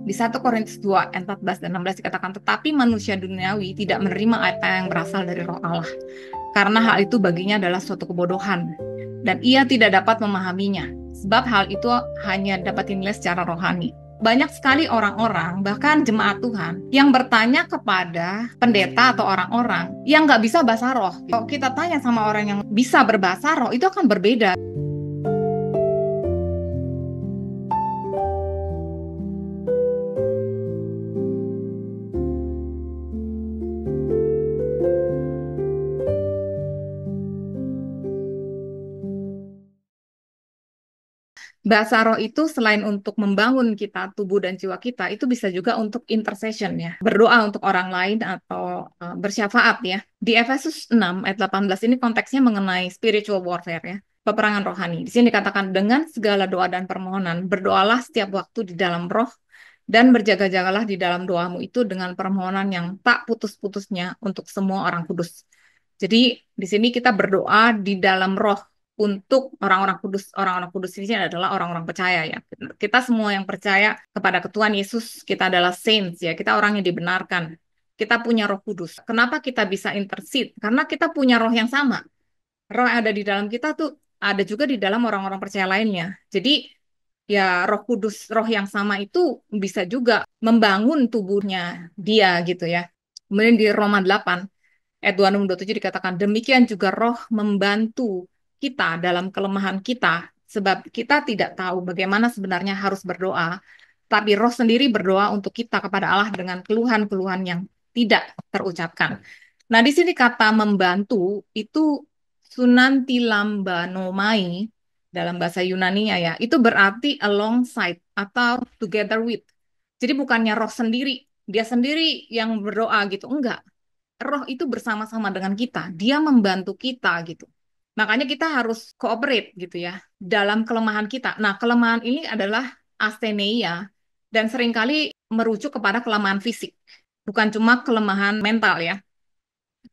Di 1 Korintus 2 ayat 14 dan 16 dikatakan, tetapi manusia duniawi tidak menerima apa yang berasal dari roh Allah, karena hal itu baginya adalah suatu kebodohan, dan ia tidak dapat memahaminya, sebab hal itu hanya dapat dinilai secara rohani. Banyak sekali orang-orang, bahkan jemaat Tuhan, yang bertanya kepada pendeta atau orang-orang yang nggak bisa bahasa roh. Kalau kita tanya sama orang yang bisa berbahasa roh, itu akan berbeda. Bahasa roh itu selain untuk membangun kita, tubuh dan jiwa kita, itu bisa juga untuk intercession ya. Berdoa untuk orang lain atau bersyafaat ya. Di Efesus 6 ayat 18 ini konteksnya mengenai spiritual warfare ya. Peperangan rohani. Di sini dikatakan dengan segala doa dan permohonan, berdoalah setiap waktu di dalam roh dan berjaga-jagalah di dalam doamu itu dengan permohonan yang tak putus-putusnya untuk semua orang kudus. Jadi di sini kita berdoa di dalam roh untuk orang-orang kudus. Orang-orang kudus ini adalah orang-orang percaya ya. Kita semua yang percaya kepada Tuhan Yesus, kita adalah saints ya. Kita orang yang dibenarkan. Kita punya Roh Kudus. Kenapa kita bisa intercede? Karena kita punya roh yang sama. Roh yang ada di dalam kita tuh ada juga di dalam orang-orang percaya lainnya. Jadi ya Roh Kudus, roh yang sama itu bisa juga membangun tubuhnya dia gitu ya. Kemudian di Roma 8 ayat 26-27 dikatakan, demikian juga roh membantu kita dalam kelemahan kita, sebab kita tidak tahu bagaimana sebenarnya harus berdoa, tapi roh sendiri berdoa untuk kita kepada Allah dengan keluhan-keluhan yang tidak terucapkan. Nah, di sini kata membantu itu sunantilambanomai dalam bahasa Yunani-nya ya, itu berarti alongside atau together with. Jadi bukannya roh sendiri, dia sendiri yang berdoa gitu, enggak. Roh itu bersama-sama dengan kita, dia membantu kita gitu. Makanya kita harus cooperate gitu ya dalam kelemahan kita. Nah, kelemahan ini adalah asteneia dan seringkali merujuk kepada kelemahan fisik, bukan cuma kelemahan mental ya.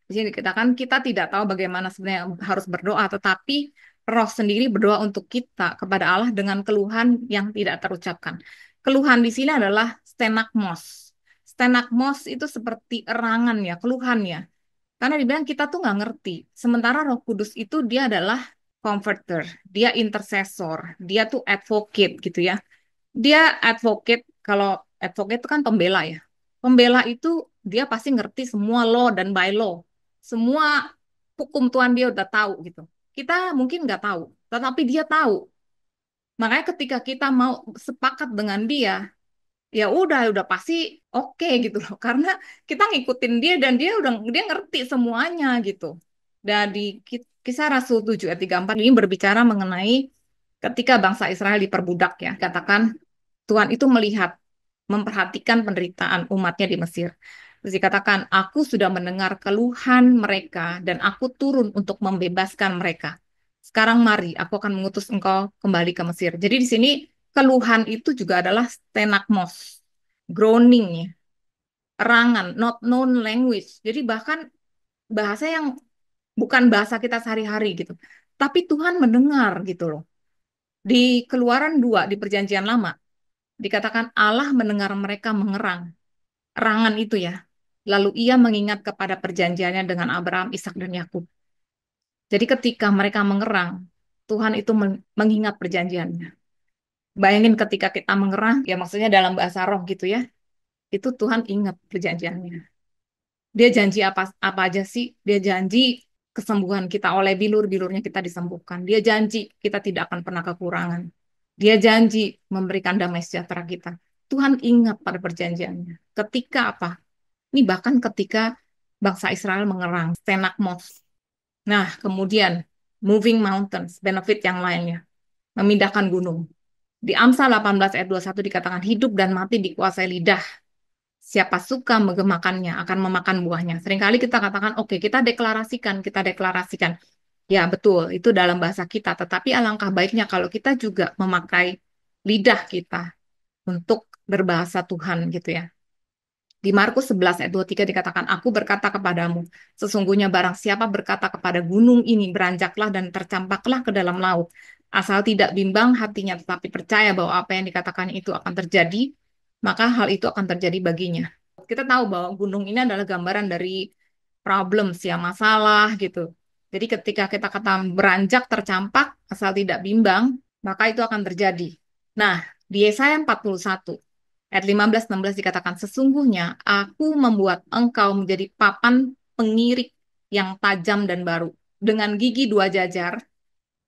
Di sini dikatakan kita tidak tahu bagaimana sebenarnya harus berdoa, tetapi Roh sendiri berdoa untuk kita kepada Allah dengan keluhan yang tidak terucapkan. Keluhan di sini adalah stenagmos. Stenagmos itu seperti erangan ya, keluhan ya. Karena dibilang kita tuh nggak ngerti. Sementara Roh Kudus itu dia adalah comforter, dia intercessor, dia tuh advocate gitu ya. Dia advocate, kalau advocate itu kan pembela ya. Pembela itu dia pasti ngerti semua law dan by law. Semua hukum Tuhan dia udah tahu gitu. Kita mungkin nggak tahu, tetapi dia tahu. Makanya ketika kita mau sepakat dengan dia, ya udah pasti oke gitu loh. Karena kita ngikutin dia dan dia ngerti semuanya gitu. Dan di Kisah Rasul 7 ayat 34 ini berbicara mengenai ketika bangsa Israel diperbudak ya. Katakan Tuhan itu melihat, memperhatikan penderitaan umatnya di Mesir. Terus dikatakan, aku sudah mendengar keluhan mereka dan aku turun untuk membebaskan mereka. Sekarang mari, aku akan mengutus engkau kembali ke Mesir. Jadi di sini keluhan itu juga adalah stenagmos, groaning ya, erangan, not known language. Jadi bahkan bahasa yang bukan bahasa kita sehari-hari gitu. Tapi Tuhan mendengar gitu loh. Di Keluaran 2 di Perjanjian Lama, dikatakan Allah mendengar mereka mengerang. Erangan itu ya. Lalu ia mengingat kepada perjanjiannya dengan Abraham, Ishak dan Yakub. Jadi ketika mereka mengerang, Tuhan itu mengingat perjanjiannya. Bayangin ketika kita mengerang, ya maksudnya dalam bahasa roh gitu ya, itu Tuhan ingat perjanjiannya. Dia janji apa apa aja sih? Dia janji kesembuhan kita oleh bilur-bilurnya kita disembuhkan. Dia janji kita tidak akan pernah kekurangan. Dia janji memberikan damai sejahtera kita. Tuhan ingat pada perjanjiannya. Ketika apa? Ini bahkan ketika bangsa Israel mengerang, Stenakmos. Nah, kemudian moving mountains, benefit yang lainnya, memindahkan gunung. Di Amsal 18 ayat 21 dikatakan hidup dan mati dikuasai lidah. Siapa suka mengemakannya akan memakan buahnya. Seringkali kita katakan, oke, kita deklarasikan, kita deklarasikan. Ya, betul, itu dalam bahasa kita. Tetapi alangkah baiknya kalau kita juga memakai lidah kita untuk berbahasa Tuhan gitu ya. Di Markus 11 ayat 23 dikatakan, aku berkata kepadamu, sesungguhnya barang siapa berkata kepada gunung ini, beranjaklah dan tercampaklah ke dalam laut. Asal tidak bimbang hatinya, tetapi percaya bahwa apa yang dikatakan itu akan terjadi, maka hal itu akan terjadi baginya. Kita tahu bahwa gunung ini adalah gambaran dari problems ya, masalah gitu. Jadi ketika kita kata beranjak tercampak asal tidak bimbang, maka itu akan terjadi. Nah, di Yesaya 41 ayat 15-16 dikatakan, sesungguhnya aku membuat engkau menjadi papan pengirik yang tajam dan baru. Dengan gigi dua jajar,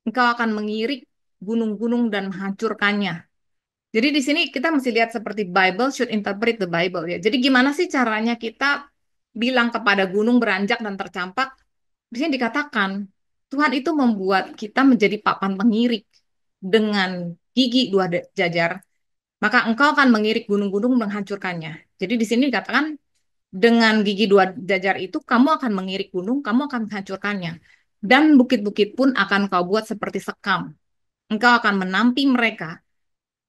engkau akan mengirik gunung-gunung dan menghancurkannya. Jadi di sini kita mesti lihat seperti Bible should interpret the Bible ya. Jadi gimana sih caranya kita bilang kepada gunung beranjak dan tercampak? Di sini dikatakan Tuhan itu membuat kita menjadi papan pengirik dengan gigi dua jajar, maka engkau akan mengirik gunung-gunung menghancurkannya. Jadi di sini dikatakan dengan gigi dua jajar itu kamu akan mengirik gunung, kamu akan menghancurkannya. Dan bukit-bukit pun akan kau buat seperti sekam. Engkau akan menampi mereka,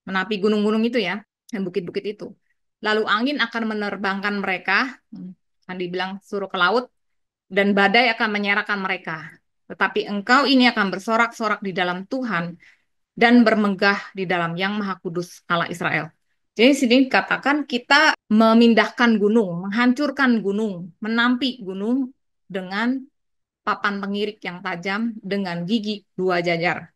menapi gunung-gunung itu ya, dan bukit-bukit itu. Lalu angin akan menerbangkan mereka, akan dibilang suruh ke laut, dan badai akan menyerahkan mereka. Tetapi engkau ini akan bersorak-sorak di dalam Tuhan dan bermegah di dalam Yang Maha Kudus Allah Israel. Jadi sini katakan kita memindahkan gunung, menghancurkan gunung, menampi gunung dengan papan pengirik yang tajam dengan gigi dua jajar.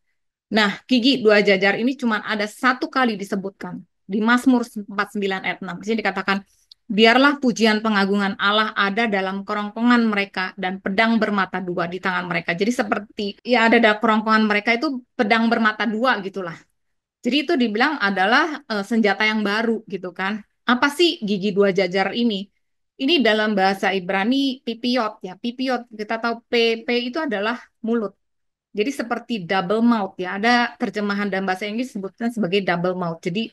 Nah, gigi dua jajar ini cuma ada satu kali disebutkan di Mazmur 49 ayat 6. Di sini dikatakan, biarlah pujian pengagungan Allah ada dalam kerongkongan mereka dan pedang bermata dua di tangan mereka. Jadi seperti ya ada dalam kerongkongan mereka itu pedang bermata dua gitulah. Jadi itu dibilang adalah senjata yang baru gitu kan. Apa sih gigi dua jajar ini? Ini dalam bahasa Ibrani pipiot ya. Pipiot kita tahu P itu adalah mulut. Jadi seperti double mouth ya. Ada terjemahan dalam bahasa Inggris sebutnya sebagai double mouth. Jadi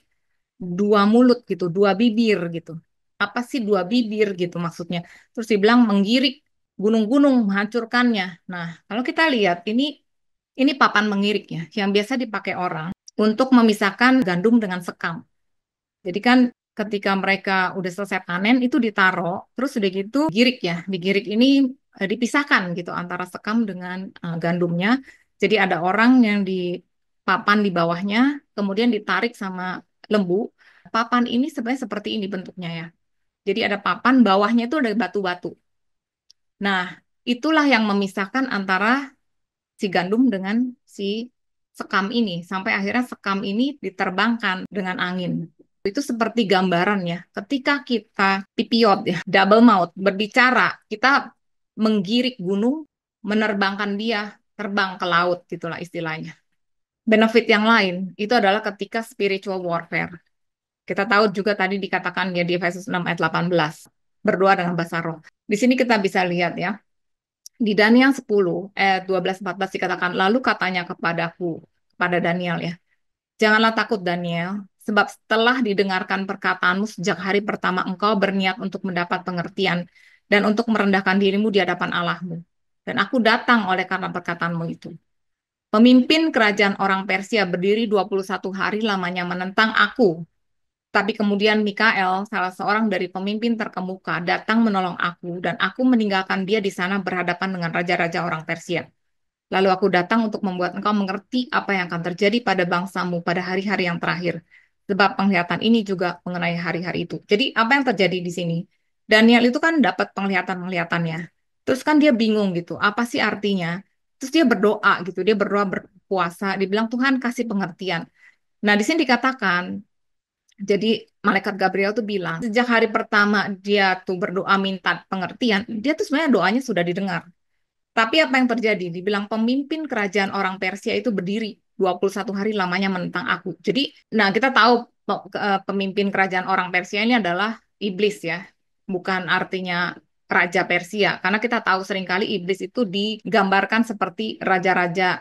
dua mulut gitu, dua bibir gitu. Apa sih dua bibir gitu maksudnya? Terus dibilang menggirik gunung-gunung, menghancurkannya. Nah, kalau kita lihat ini papan mengiriknya yang biasa dipakai orang untuk memisahkan gandum dengan sekam. Jadi kan ketika mereka udah selesai panen itu ditaruh, terus udah gitu girik ya, digirik ini dipisahkan gitu antara sekam dengan gandumnya. Jadi ada orang yang di papan di bawahnya, kemudian ditarik sama lembu. Papan ini sebenarnya seperti ini bentuknya ya. Jadi ada papan, bawahnya itu ada batu-batu. Nah, itulah yang memisahkan antara si gandum dengan si sekam ini sampai akhirnya sekam ini diterbangkan dengan angin. Itu seperti gambaran ya. Ketika kita pipiot ya, double mouth, berbicara, kita menggirik gunung, menerbangkan dia terbang ke laut gitulah istilahnya. Benefit yang lain itu adalah ketika spiritual warfare. Kita tahu juga tadi dikatakan ya di Efesus 6 ayat 18, berdoa dengan bahasa roh. Di sini kita bisa lihat ya, di Daniel 10 ayat 12-14 dikatakan, lalu katanya kepadaku, kepada Daniel ya, janganlah takut Daniel, sebab setelah didengarkan perkataanmu sejak hari pertama engkau berniat untuk mendapat pengertian dan untuk merendahkan dirimu di hadapan Allahmu. Dan aku datang oleh karena perkataanmu itu. Pemimpin kerajaan orang Persia berdiri 21 hari lamanya menentang aku. Tapi kemudian Mikael, salah seorang dari pemimpin terkemuka, datang menolong aku dan aku meninggalkan dia di sana berhadapan dengan raja-raja orang Persia. Lalu aku datang untuk membuat engkau mengerti apa yang akan terjadi pada bangsamu pada hari-hari yang terakhir. Sebab penglihatan ini juga mengenai hari-hari itu. Jadi apa yang terjadi di sini? Daniel itu kan dapat penglihatan-penglihatannya. Terus kan dia bingung gitu, apa sih artinya? Terus dia berdoa gitu, dia berdoa berpuasa, dibilang Tuhan kasih pengertian. Nah, di sini dikatakan, jadi malaikat Gabriel tuh bilang, sejak hari pertama dia tuh berdoa minta pengertian, dia tuh sebenarnya doanya sudah didengar. Tapi apa yang terjadi? Dibilang pemimpin kerajaan orang Persia itu berdiri 21 hari lamanya menentang aku. Jadi, nah kita tahu pemimpin kerajaan orang Persia ini adalah iblis ya. Bukan artinya raja Persia. Karena kita tahu seringkali iblis itu digambarkan seperti raja-raja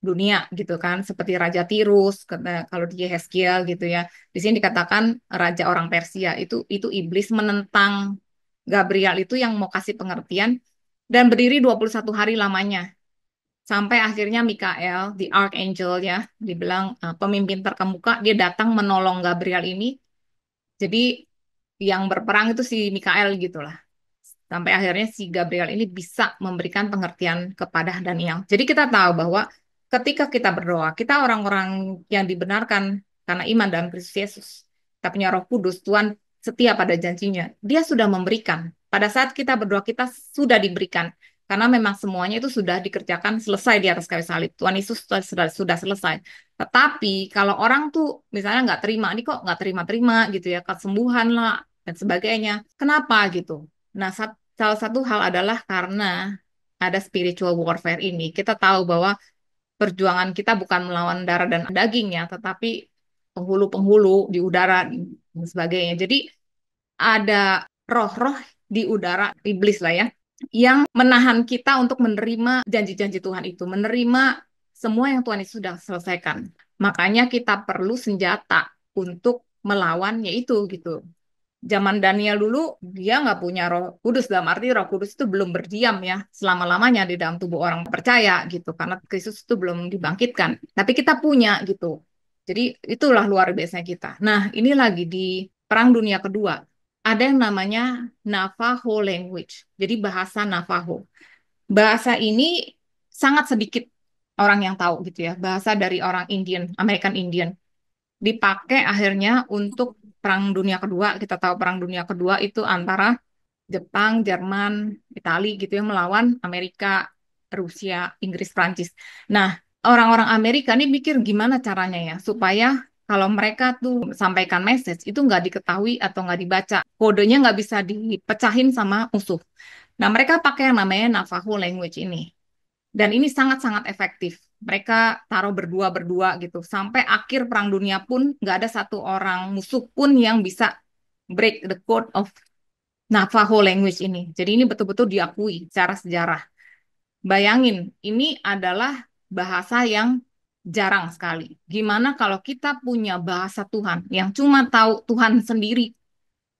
dunia gitu kan. Seperti Raja Tirus, kalau di Yeskiel gitu ya. Di sini dikatakan raja orang Persia. Itu iblis menentang Gabriel itu yang mau kasih pengertian dan berdiri 21 hari lamanya. Sampai akhirnya Mikael, the Archangel ya, dibilang pemimpin terkemuka, dia datang menolong Gabriel ini. Jadi yang berperang itu si Mikael gitulah. Sampai akhirnya si Gabriel ini bisa memberikan pengertian kepada Daniel. Jadi kita tahu bahwa ketika kita berdoa, kita orang-orang yang dibenarkan karena iman dalam Kristus Yesus. kita punya Roh Kudus, Tuhan setia pada janjinya. Dia sudah memberikan. Pada saat kita berdoa, kita sudah diberikan. Karena memang semuanya itu sudah dikerjakan selesai di atas kayu salib. Tuhan Yesus sudah selesai. Tetapi kalau orang tuh misalnya nggak terima, ini kok nggak terima-terima gitu ya, kesembuhan lah dan sebagainya. Kenapa gitu? Nah, salah satu hal adalah karena ada spiritual warfare ini. Kita tahu bahwa perjuangan kita bukan melawan darah dan daging ya, tetapi penghulu-penghulu di udara dan sebagainya. Jadi ada roh-roh di udara iblis lah ya, yang menahan kita untuk menerima janji-janji Tuhan itu, menerima semua yang Tuhan itu sudah selesaikan. Makanya kita perlu senjata untuk melawan yaitu gitu. Zaman Daniel dulu dia nggak punya Roh Kudus, dalam arti Roh Kudus itu belum berdiam ya selama-lamanya di dalam tubuh orang percaya gitu karena Kristus itu belum dibangkitkan. Tapi kita punya gitu. Jadi itulah luar biasa kita. Nah, ini lagi di Perang Dunia Kedua. Ada yang namanya Navajo language. Jadi bahasa Navajo. Bahasa ini sangat sedikit orang yang tahu gitu ya. Bahasa dari orang Indian, American Indian dipakai akhirnya untuk Perang Dunia Kedua. Kita tahu Perang Dunia Kedua itu antara Jepang, Jerman, Italia gitu yang melawan Amerika, Rusia, Inggris, Prancis. Nah, orang-orang Amerika ini mikir gimana caranya ya supaya kalau mereka tuh sampaikan message itu nggak diketahui atau nggak dibaca, kodenya nggak bisa dipecahin sama musuh. Nah, mereka pakai yang namanya Navajo language ini. Dan ini sangat-sangat efektif. Mereka taruh berdua-berdua gitu. Sampai akhir Perang Dunia pun nggak ada satu orang musuh pun yang bisa break the code of Navajo language ini. Jadi ini betul-betul diakui secara sejarah. Bayangin, ini adalah bahasa yang jarang sekali. Gimana kalau kita punya bahasa Tuhan yang cuma tahu Tuhan sendiri,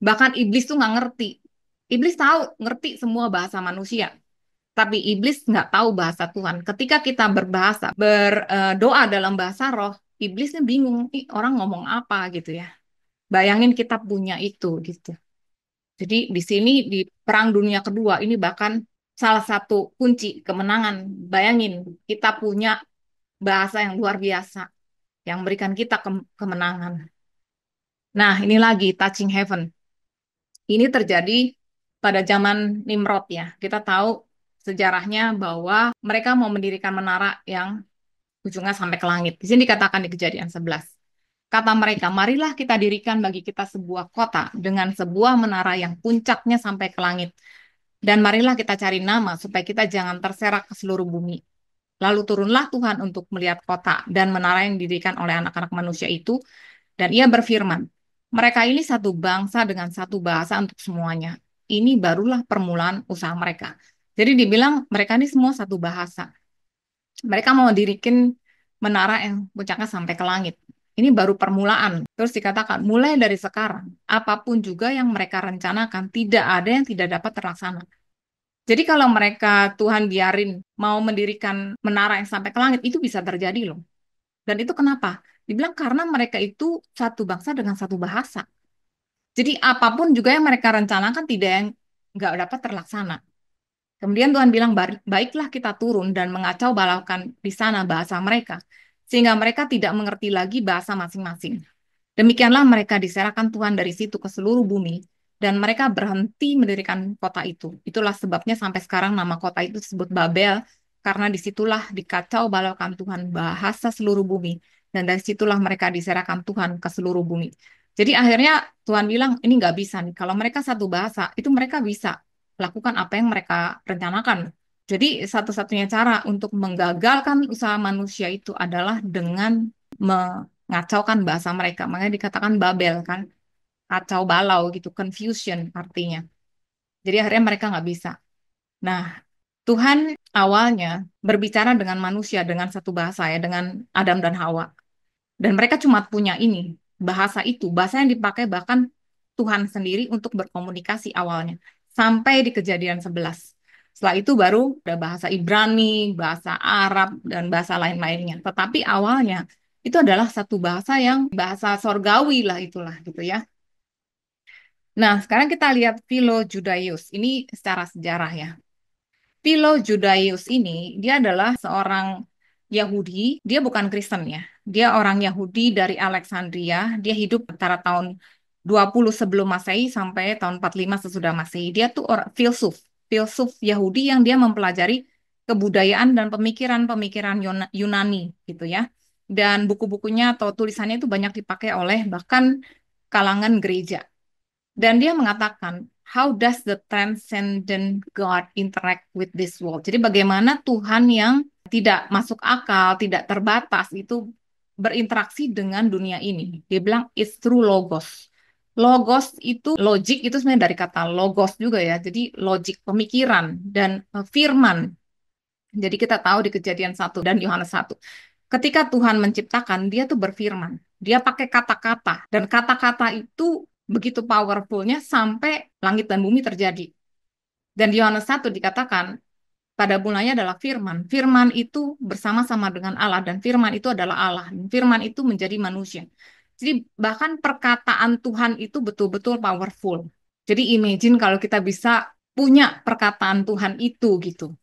bahkan iblis tuh nggak ngerti. Iblis tahu, ngerti semua bahasa manusia, tapi iblis nggak tahu bahasa Tuhan. Ketika kita berdoa dalam bahasa roh, iblisnya bingung, ih orang ngomong apa gitu ya. Bayangin kita punya itu gitu. Jadi di sini di Perang Dunia Kedua ini bahkan salah satu kunci kemenangan. Bayangin kita punya bahasa yang luar biasa yang memberikan kita kemenangan. Nah, ini lagi touching heaven. Ini terjadi pada zaman Nimrod ya. Kita tahu sejarahnya bahwa mereka mau mendirikan menara yang ujungnya sampai ke langit. Di sini dikatakan di Kejadian 11. Kata mereka, marilah kita dirikan bagi kita sebuah kota dengan sebuah menara yang puncaknya sampai ke langit. Dan marilah kita cari nama supaya kita jangan terserak ke seluruh bumi. Lalu turunlah Tuhan untuk melihat kota dan menara yang didirikan oleh anak-anak manusia itu. Dan ia berfirman, mereka ini satu bangsa dengan satu bahasa untuk semuanya. Ini barulah permulaan usaha mereka. Jadi dibilang mereka ini semua satu bahasa. Mereka mau dirikin menara yang puncaknya sampai ke langit. Ini baru permulaan. Terus dikatakan, mulai dari sekarang, apapun juga yang mereka rencanakan, tidak ada yang tidak dapat terlaksana. Jadi kalau mereka Tuhan biarin mau mendirikan menara yang sampai ke langit, itu bisa terjadi loh. Dan itu kenapa? Dibilang karena mereka itu satu bangsa dengan satu bahasa. Jadi apapun juga yang mereka rencanakan tidak yang nggak dapat terlaksana. Kemudian Tuhan bilang, baiklah kita turun dan mengacau balaukan di sana bahasa mereka, sehingga mereka tidak mengerti lagi bahasa masing-masing. Demikianlah mereka diserahkan Tuhan dari situ ke seluruh bumi, dan mereka berhenti mendirikan kota itu. Itulah sebabnya sampai sekarang nama kota itu disebut Babel, karena disitulah dikacau balaukan Tuhan bahasa seluruh bumi, dan dari situlah mereka diserahkan Tuhan ke seluruh bumi. Jadi akhirnya Tuhan bilang, ini nggak bisa nih. Kalau mereka satu bahasa, itu mereka bisa lakukan apa yang mereka rencanakan. Jadi satu-satunya cara untuk menggagalkan usaha manusia itu adalah dengan mengacaukan bahasa mereka. Makanya dikatakan Babel kan, kacau balau gitu, confusion artinya. Jadi akhirnya mereka nggak bisa. Nah, Tuhan awalnya berbicara dengan manusia dengan satu bahasa ya, dengan Adam dan Hawa. Dan mereka cuma punya ini, bahasa itu, bahasa yang dipakai bahkan Tuhan sendiri untuk berkomunikasi awalnya. Sampai di Kejadian 11. Setelah itu baru ada bahasa Ibrani, bahasa Arab, dan bahasa lain-lainnya. Tetapi awalnya itu adalah satu bahasa yang bahasa sorgawi lah itulah gitu ya. Nah, sekarang kita lihat Philo Judaeus. Ini secara sejarah ya. Philo Judaeus ini, dia adalah seorang Yahudi, dia bukan Kristen ya. Dia orang Yahudi dari Alexandria. Dia hidup antara tahun 20 sebelum Masehi sampai tahun 45 sesudah Masehi. Dia tuh orang filsuf, filsuf Yahudi yang dia mempelajari kebudayaan dan pemikiran-pemikiran Yunani gitu ya. Dan buku-bukunya atau tulisannya itu banyak dipakai oleh bahkan kalangan gereja. Dan dia mengatakan, how does the transcendent God interact with this world? Jadi bagaimana Tuhan yang tidak masuk akal, tidak terbatas itu berinteraksi dengan dunia ini. Dia bilang it's through logos. Logos itu logik itu sebenarnya dari kata logos juga ya. Jadi logik pemikiran dan firman. Jadi kita tahu di Kejadian 1 dan Yohanes 1. Ketika Tuhan menciptakan, dia tuh berfirman. Dia pakai kata-kata. Dan kata-kata itu begitu powerfulnya sampai langit dan bumi terjadi. Dan di Yohanes 1 dikatakan, pada mulanya adalah firman. Firman itu bersama-sama dengan Allah. Dan firman itu adalah Allah. Dan firman itu menjadi manusia. Jadi bahkan perkataan Tuhan itu betul-betul powerful. Jadi imagine kalau kita bisa punya perkataan Tuhan itu gitu.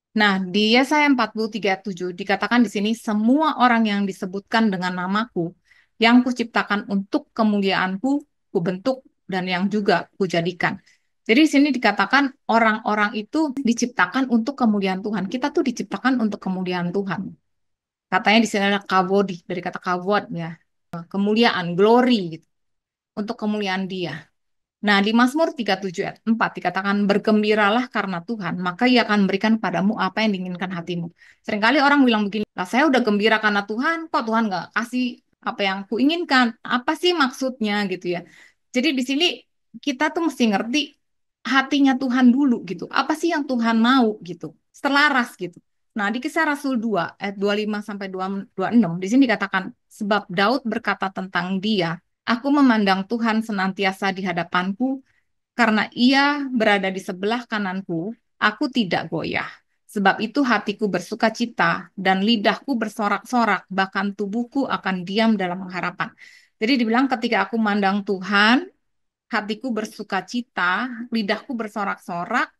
Nah, di Yesaya 43:7 dikatakan di sini semua orang yang disebutkan dengan namaku yang kuciptakan untuk kemuliaanku, kubentuk dan yang juga kujadikan. Jadi di sini dikatakan orang-orang itu diciptakan untuk kemuliaan Tuhan. Kita tuh diciptakan untuk kemuliaan Tuhan. Katanya di sini ada kavodi dari kata kavod ya, kemuliaan, glory gitu, untuk kemuliaan Dia. Nah, di Mazmur 37 ayat 4 dikatakan, bergembiralah karena Tuhan, maka ia akan memberikan padamu apa yang diinginkan hatimu. Seringkali orang bilang begini, lah saya udah gembira karena Tuhan, kok Tuhan nggak kasih apa yang kuinginkan? Apa sih maksudnya gitu ya. Jadi di sini kita tuh mesti ngerti hatinya Tuhan dulu gitu. Apa sih yang Tuhan mau gitu. Selaras gitu. Nah, di Kisah Rasul 2 ayat 25 sampai 26 di sini dikatakan, sebab Daud berkata tentang dia, aku memandang Tuhan senantiasa di hadapanku, karena ia berada di sebelah kananku, aku tidak goyah. Sebab itu hatiku bersuka cita dan lidahku bersorak-sorak, bahkan tubuhku akan diam dalam pengharapan. Jadi dibilang ketika aku mandang Tuhan, hatiku bersuka cita, lidahku bersorak-sorak,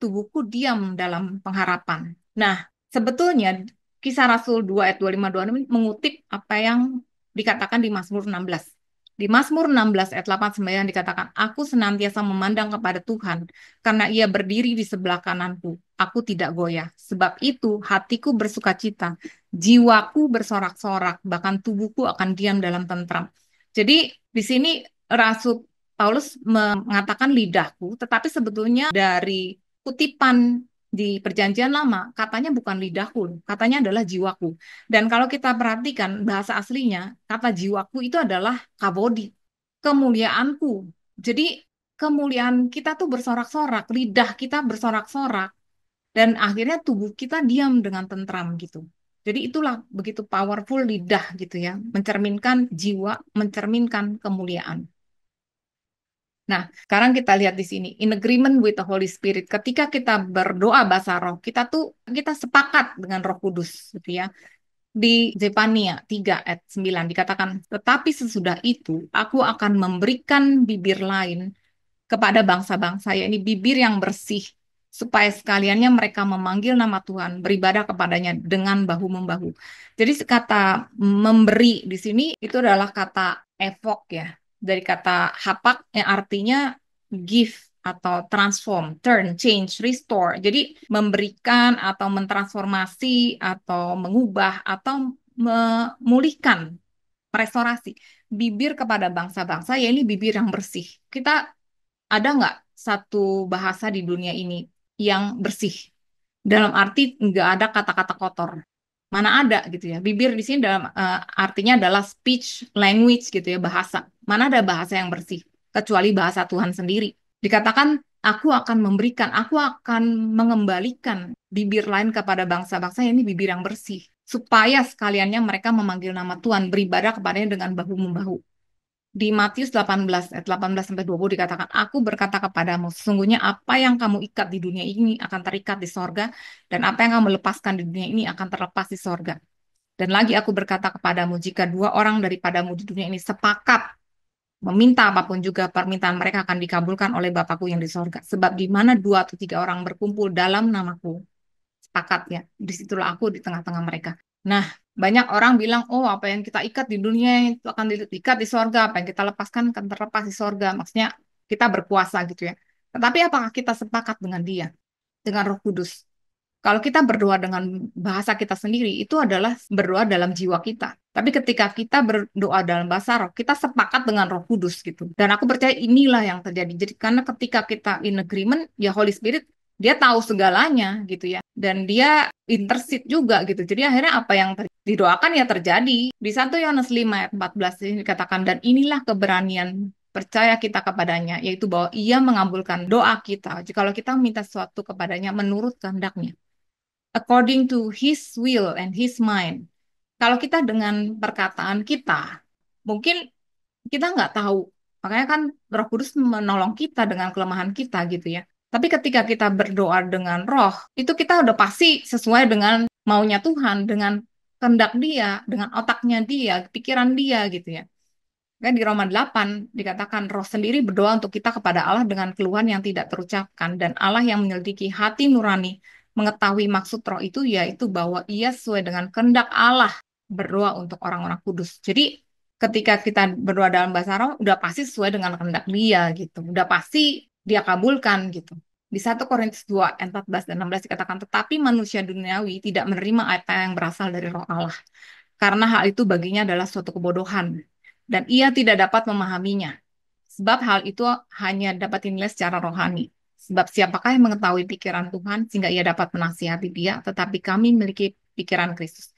tubuhku diam dalam pengharapan. Nah, sebetulnya Kisah Rasul 2 ayat 25-26 ini mengutip apa yang dikatakan di Mazmur 16. Di Mazmur 16 ayat 8-9 dikatakan, aku senantiasa memandang kepada Tuhan, karena ia berdiri di sebelah kananku. Aku tidak goyah. Sebab itu hatiku bersuka cita, jiwaku bersorak-sorak, bahkan tubuhku akan diam dalam tentram. Jadi di sini Rasul Paulus mengatakan lidahku, tetapi sebetulnya dari kutipan di Perjanjian Lama, katanya bukan lidahku, katanya adalah jiwaku. Dan kalau kita perhatikan bahasa aslinya, kata jiwaku itu adalah kabodi, kemuliaanku. Jadi kemuliaan kita tuh bersorak-sorak, lidah kita bersorak-sorak, dan akhirnya tubuh kita diam dengan tentram gitu. Jadi itulah begitu powerful lidah gitu ya, mencerminkan jiwa, mencerminkan kemuliaan. Nah, sekarang kita lihat di sini, in agreement with the Holy Spirit. Ketika kita berdoa bahasa roh, kita sepakat dengan Roh Kudus, gitu ya. Di Zefania 3 ayat 9 dikatakan, tetapi sesudah itu aku akan memberikan bibir lain kepada bangsa-bangsa, yakni bibir yang bersih, supaya sekaliannya mereka memanggil nama Tuhan, beribadah kepadanya dengan bahu-membahu. Jadi kata memberi di sini itu adalah kata evok ya, dari kata hapak yang artinya give atau transform, turn, change, restore. Jadi memberikan atau mentransformasi atau mengubah atau memulihkan, restorasi bibir kepada bangsa-bangsa, ya ini bibir yang bersih. Kita ada nggak satu bahasa di dunia ini yang bersih? Dalam arti nggak ada kata-kata kotor. Mana ada gitu ya. Bibir di sini dalam artinya adalah speech language gitu ya, bahasa. Mana ada bahasa yang bersih kecuali bahasa Tuhan sendiri. Dikatakan aku akan memberikan, aku akan mengembalikan bibir lain kepada bangsa-bangsa, ini bibir yang bersih supaya sekaliannya mereka memanggil nama Tuhan, beribadah kepadanya dengan bahu-membahu. Di Matius 18 ayat 18 sampai 20 dikatakan, aku berkata kepadamu, sesungguhnya apa yang kamu ikat di dunia ini akan terikat di sorga, dan apa yang kamu lepaskan di dunia ini akan terlepas di sorga. Dan lagi aku berkata kepadamu, jika dua orang daripadamu di dunia ini sepakat meminta apapun juga, permintaan mereka akan dikabulkan oleh Bapakku yang di sorga. Sebab di mana dua atau tiga orang berkumpul dalam namaku, sepakat ya. Disitulah aku di tengah-tengah mereka. Nah, banyak orang bilang, oh apa yang kita ikat di dunia itu akan diikat di sorga, apa yang kita lepaskan akan terlepas di sorga. Maksudnya kita berkuasa gitu ya. Tetapi apakah kita sepakat dengan dia, dengan Roh Kudus? Kalau kita berdoa dengan bahasa kita sendiri, itu adalah berdoa dalam jiwa kita. Tapi ketika kita berdoa dalam bahasa roh, kita sepakat dengan Roh Kudus gitu. Dan aku percaya inilah yang terjadi. Jadi karena ketika kita in agreement, ya Holy Spirit dia tahu segalanya gitu ya. Dan dia intercede juga gitu. Jadi akhirnya apa yang didoakan ya terjadi. Di 1 Yohanes 5 ayat 14 ini dikatakan, dan inilah keberanian percaya kita kepadanya, yaitu bahwa ia mengabulkan doa kita jikalau kita minta sesuatu kepadanya menurut kehendaknya, according to his will and his mind. Kalau kita dengan perkataan kita, mungkin kita nggak tahu. Makanya kan Roh Kudus menolong kita dengan kelemahan kita gitu ya. Tapi ketika kita berdoa dengan roh, itu kita udah pasti sesuai dengan maunya Tuhan, dengan kehendak dia, dengan otaknya dia, pikiran dia gitu ya. Kan di Roma 8 dikatakan roh sendiri berdoa untuk kita kepada Allah dengan keluhan yang tidak terucapkan. Dan Allah yang menyelidiki hati nurani mengetahui maksud roh itu, yaitu bahwa ia sesuai dengan kehendak Allah berdoa untuk orang-orang kudus. Jadi ketika kita berdoa dalam bahasa roh, udah pasti sesuai dengan kehendak dia gitu. Udah pasti dia kabulkan gitu. Di 1 Korintus 2 ayat 14 dan 16 dikatakan, tetapi manusia duniawi tidak menerima apa yang berasal dari roh Allah. Karena hal itu baginya adalah suatu kebodohan dan ia tidak dapat memahaminya. Sebab hal itu hanya dapat dinilai secara rohani. Sebab siapakah yang mengetahui pikiran Tuhan sehingga ia dapat menasihati dia, tetapi kami memiliki pikiran Kristus.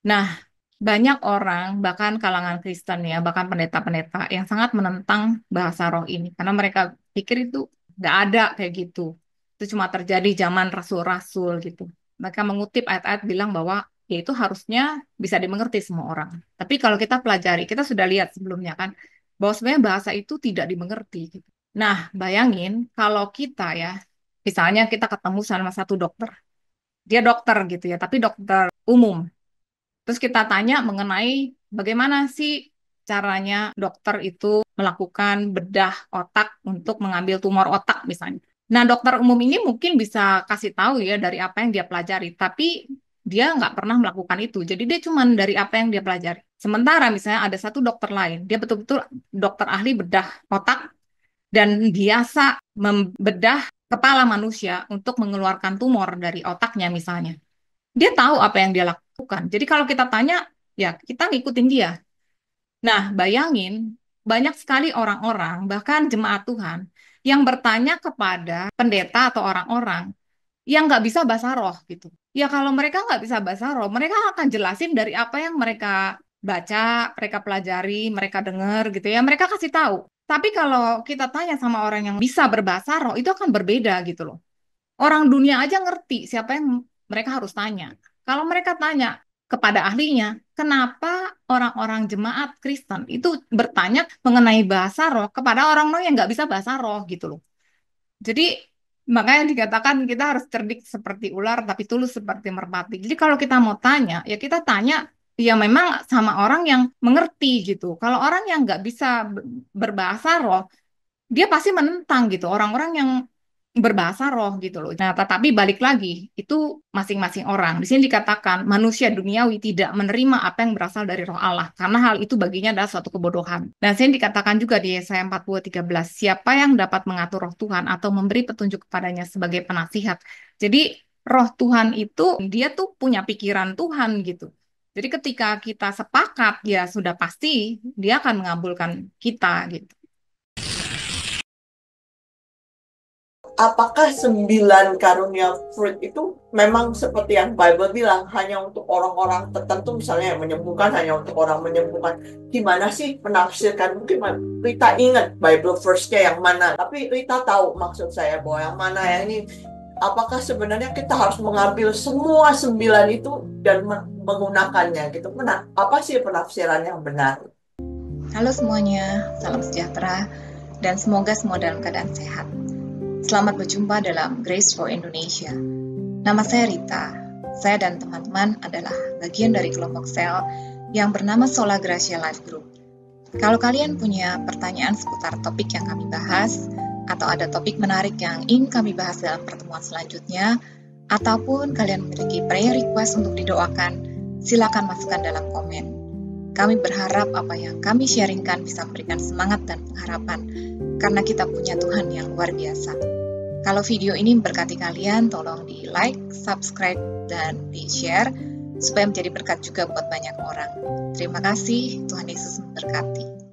Nah, banyak orang, bahkan kalangan Kristen ya, bahkan pendeta-pendeta yang sangat menentang bahasa roh ini. Karena mereka pikir itu nggak ada kayak gitu. Itu cuma terjadi zaman rasul-rasul gitu. Mereka mengutip ayat-ayat bilang bahwa ya itu harusnya bisa dimengerti semua orang. Tapi kalau kita pelajari, kita sudah lihat sebelumnya kan, bahwa sebenarnya bahasa itu tidak dimengerti gitu. Nah, bayangin kalau kita ya, misalnya kita ketemu sama satu dokter. Dia dokter gitu ya, tapi dokter umum. Terus kita tanya mengenai bagaimana sih caranya dokter itu melakukan bedah otak untuk mengambil tumor otak misalnya. Nah, dokter umum ini mungkin bisa kasih tahu ya dari apa yang dia pelajari, tapi dia nggak pernah melakukan itu. Jadi dia cuma dari apa yang dia pelajari. Sementara misalnya ada satu dokter lain, dia betul-betul dokter ahli bedah otak dan biasa membedah kepala manusia untuk mengeluarkan tumor dari otaknya misalnya. Dia tahu apa yang dia lakukan. Jadi kalau kita tanya, ya kita ngikutin dia. Nah, bayangin, banyak sekali orang-orang, bahkan jemaat Tuhan, yang bertanya kepada pendeta atau orang-orang yang nggak bisa bahasa roh gitu. Ya kalau mereka nggak bisa bahasa roh, mereka akan jelasin dari apa yang mereka baca, mereka pelajari, mereka dengar gitu ya. Mereka kasih tahu. Tapi kalau kita tanya sama orang yang bisa berbahasa roh, itu akan berbeda gitu loh. Orang dunia aja ngerti siapa yang mereka harus tanya. Kalau mereka tanya kepada ahlinya, kenapa orang-orang jemaat Kristen itu bertanya mengenai bahasa roh kepada orang roh yang nggak bisa bahasa roh gitu loh. Jadi makanya dikatakan kita harus cerdik seperti ular tapi tulus seperti merpati. Jadi kalau kita mau tanya, ya kita tanya ya memang sama orang yang mengerti gitu. Kalau orang yang nggak bisa berbahasa roh, dia pasti menentang gitu orang-orang yang berbahasa roh gitu loh. Nah, tetapi balik lagi, itu masing-masing orang. Di sini dikatakan manusia duniawi tidak menerima apa yang berasal dari roh Allah karena hal itu baginya adalah suatu kebodohan. Dan di sini dikatakan juga di Yesaya 40:13, siapa yang dapat mengatur roh Tuhan atau memberi petunjuk kepadanya sebagai penasihat. Jadi roh Tuhan itu dia tuh punya pikiran Tuhan gitu. Jadi ketika kita sepakat ya sudah pasti dia akan mengabulkan kita gitu. Apakah 9 karunia fruit itu memang seperti yang Bible bilang hanya untuk orang-orang tertentu, misalnya yang menyembuhkan hanya untuk orang menyembuhkan? Gimana sih menafsirkan? Mungkin Rita ingat Bible verse-nya yang mana, tapi Rita tahu maksud saya bahwa yang mana yang ini. Apakah sebenarnya kita harus mengambil semua 9 itu dan menggunakannya gitu? Apa sih penafsiran yang benar? Halo semuanya, salam sejahtera dan semoga semua dalam keadaan sehat. Selamat berjumpa dalam Grace for Indonesia. Nama saya Rita. Saya dan teman-teman adalah bagian dari kelompok sel yang bernama Sola Gracia Life Group. Kalau kalian punya pertanyaan seputar topik yang kami bahas, atau ada topik menarik yang ingin kami bahas dalam pertemuan selanjutnya, ataupun kalian memiliki prayer request untuk didoakan, silakan masukkan dalam komen. Kami berharap apa yang kami sharingkan bisa memberikan semangat dan pengharapan, karena kita punya Tuhan yang luar biasa. Kalau video ini memberkati kalian, tolong di like, subscribe, dan di share, supaya menjadi berkat juga buat banyak orang. Terima kasih, Tuhan Yesus memberkati.